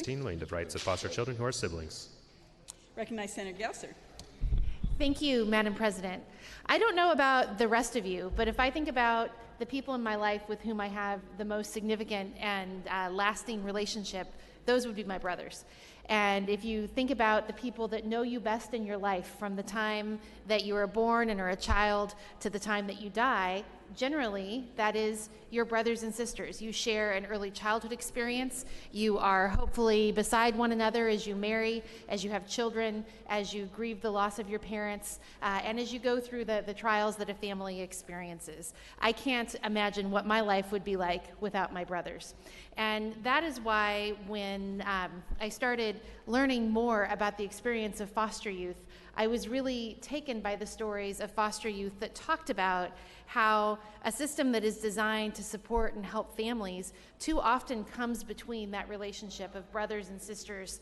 16, relating to the rights of foster children who are siblings. Recognize Senator Gelser. Thank you, Madam President. I don't know about the rest of you, but if I think about the people in my life with whom I have the most significant and lasting relationship, those would be my brothers. And if you think about the people that know you best in your life, from the time that you are born and are a child to the time that you die, generally, that is your brothers and sisters. You share an early childhood experience. You are hopefully beside one another as you marry, as you have children, as you grieve the loss of your parents, and as you go through the trials that a family experiences. I can't imagine what my life would be like without my brothers. And that is why when I started learning more about the experience of foster youth, I was really taken by the stories of foster youth that talked about how a system that is designed to support and help families too often comes between that relationship of brothers and sisters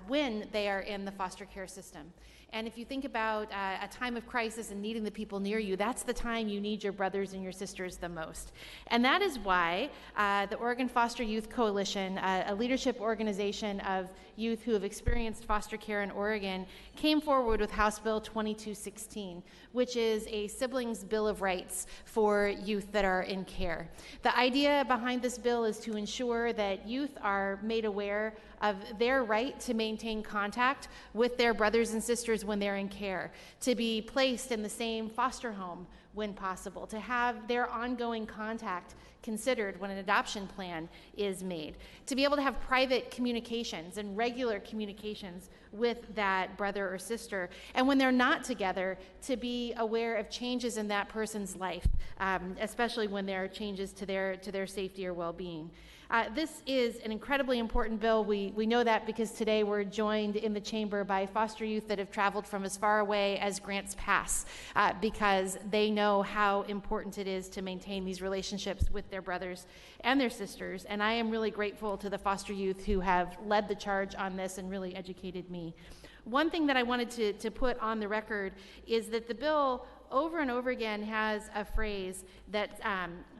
when they are in the foster care system. And if you think about a time of crisis and needing the people near you, that's the time you need your brothers and your sisters the most. And that is why the Oregon Foster Youth Coalition, a leadership organization of youth who have experienced foster care in Oregon, came forward with House Bill 2216, which is a Siblings Bill of Rights for youth that are in care. The idea behind this bill is to ensure that youth are made aware of their right to maintain contact with their brothers and sisters when they're in care, to be placed in the same foster home when possible, to have their ongoing contact considered when an adoption plan is made, to be able to have private communications and regular communications with that brother or sister, and when they're not together, to be aware of changes in that person's life, especially when there are changes to their safety or well-being. This is an incredibly important bill. We know that because today we're joined in the chamber by foster youth that have traveled from as far away as Grants Pass because they know how important it is to maintain these relationships with their brothers and their sisters. And I am really grateful to the foster youth who have led the charge on this and really educated me. One thing that I wanted to put on the record is that the bill over and over again has a phrase that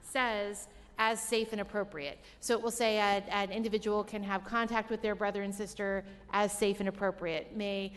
says, as safe and appropriate. So it will say an individual can have contact with their brother and sister as safe and appropriate, may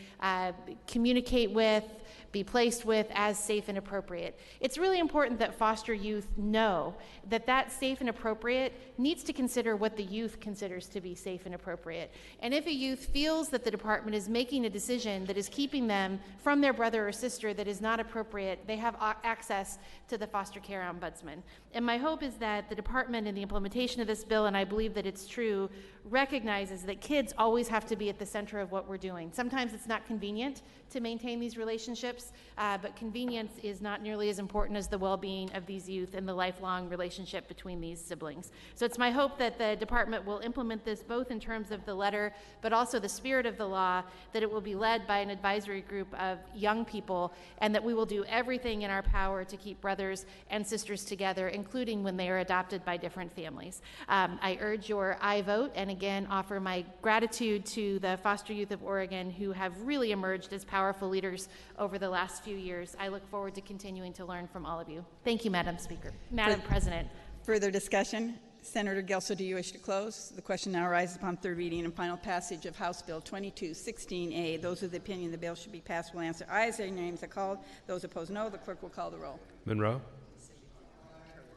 communicate with, be placed with as safe and appropriate. It's really important that foster youth know that that safe and appropriate needs to consider what the youth considers to be safe and appropriate. And if a youth feels that the department is making a decision that is keeping them from their brother or sister that is not appropriate, they have access to the foster care ombudsman. And my hope is that the department in the implementation of this bill, and I believe that it's true, recognizes that kids always have to be at the center of what we're doing. Sometimes it's not convenient to maintain these relationships, but convenience is not nearly as important as the well-being of these youth and the lifelong relationship between these siblings. So it's my hope that the department will implement this both in terms of the letter, but also the spirit of the law, that it will be led by an advisory group of young people, and that we will do everything in our power to keep brothers and sisters together, including when they are adopted by different families. I urge your aye vote, and again offer my gratitude to the foster youth of Oregon who have really emerged as powerful leaders over the last few years. I look forward to continuing to learn from all of you. Thank you, Madam Speaker. Madam President. Further discussion? Senator Gelser, do you wish to close? The question now arises upon third reading and final passage of House Bill 2216A. Those of the opinion the bill should be passed will answer aye as their names are called. Those opposed, no. The clerk will call the roll. Monroe,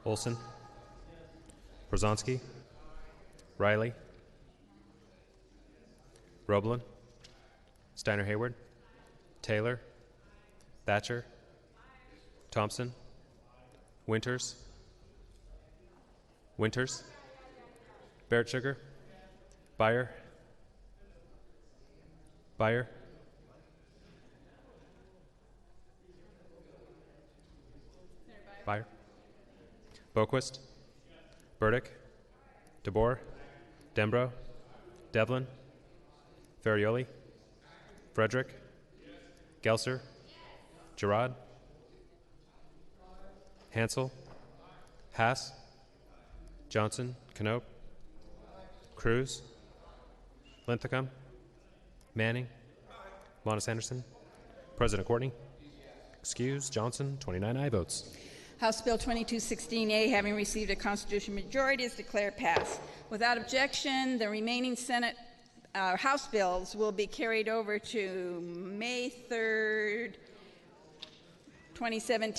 Olson, Brzezinski, Riley, Roblin, Steiner Hayward, Taylor, Thatcher, Thompson, Winters, Barrett Sugar, Beyer, Boquist, Burdick, DeBoer, Dembro, Devlin, Ferrioli, Frederick, Gelser, Gerard, Hansel, Haas, Johnson, Knope, Cruz, Linthicum, Manning, Monis Anderson, President Courtney. Excuse, Johnson, 29 aye votes. House Bill 2216A, having received a constitutional majority, is declared passed. Without objection, the remaining Senate House bills will be carried over to May 3rd, 2017.